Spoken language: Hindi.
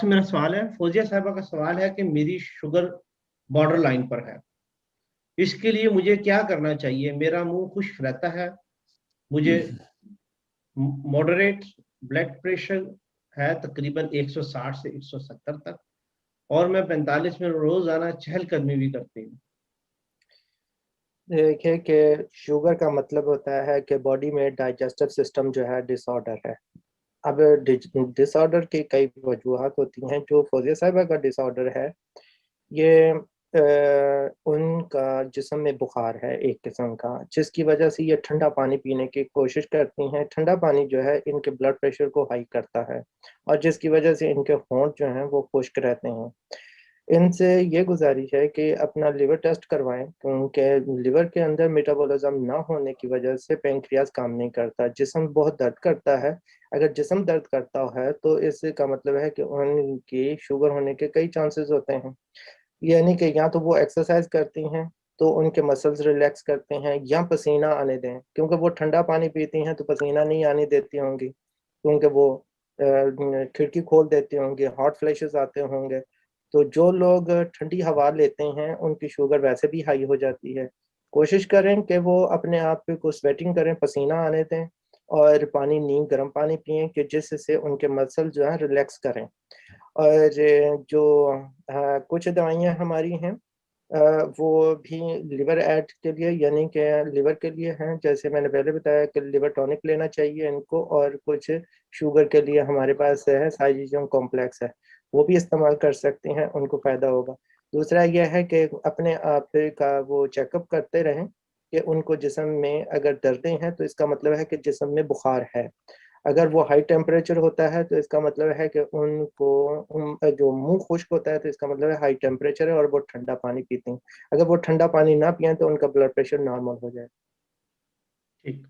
मेरा सवाल है, फौजिया साहिबा का सवाल है कि मेरी शुगर बॉर्डर लाइन पर है, इसके लिए मुझे क्या करना चाहिए? मेरा मुंह खुश्क रहता है, मुझे मॉडरेट ब्लड प्रेशर है तकरीबन 160 से 170 तक, और मैं 45 मिनट रोजाना चहलकदमी भी करती हूँ। देखिए कि शुगर का मतलब होता है कि बॉडी में डाइजेस्टिव सिस्टम जो है डिसऑर्डर है। अब डिसऑर्डर की कई वजूहत होती हैं। जो फौजिया साहिबा का डिसऑर्डर है, ये उनका जिस्म में बुखार है एक किस्म का, जिसकी वजह से ये ठंडा पानी पीने की कोशिश करती हैं। ठंडा पानी जो है इनके ब्लड प्रेशर को हाई करता है, और जिसकी वजह से इनके होंठ जो हैं वो खुश्क रहते हैं। इनसे ये गुजारिश है कि अपना लिवर टेस्ट करवाएं, क्योंकि लिवर के अंदर मेटाबॉलिज्म ना होने की वजह से पेंक्रियाज काम नहीं करता। जिस्म बहुत दर्द करता है। अगर जिस्म दर्द करता है तो इसका मतलब है कि उनकी शुगर होने के कई चांसेस होते हैं। यानी कि या तो वो एक्सरसाइज करती हैं तो उनके मसल्स रिलैक्स करते हैं, या पसीना आने दें, क्योंकि वो ठंडा पानी पीती हैं तो पसीना नहीं आने देती होंगी, क्योंकि वो खिड़की खोल देती होंगी, हॉट फ्लैशेस आते होंगे। तो जो लोग ठंडी हवा लेते हैं उनकी शुगर वैसे भी हाई हो जाती है। कोशिश करें कि वो अपने आप को स्वेटिंग करें, पसीना आने दें, और पानी नीम गर्म पानी पिएं कि जिससे उनके मसल जो है रिलैक्स करें। और जो कुछ दवाइयाँ हमारी हैं, वो भी लिवर एड के लिए, यानी कि लिवर के लिए हैं। जैसे मैंने पहले बताया कि लिवर टॉनिक लेना चाहिए इनको, और कुछ शुगर के लिए हमारे पास है साइजियम कॉम्प्लेक्स है, वो भी इस्तेमाल कर सकते हैं, उनको फ़ायदा होगा। दूसरा यह है कि अपने आप का वो चेकअप करते रहें कि उनको जिस्म में अगर दर्दें हैं तो इसका मतलब है कि जिस्म में बुखार है। अगर वो हाई टेम्परेचर होता है तो इसका मतलब है कि उनको जो मुंह खुश्क होता है तो इसका मतलब है हाई टेम्परेचर है और वो ठंडा पानी पीते हैं। अगर वो ठंडा पानी ना पिए तो उनका ब्लड प्रेशर नॉर्मल हो जाए। ठीक।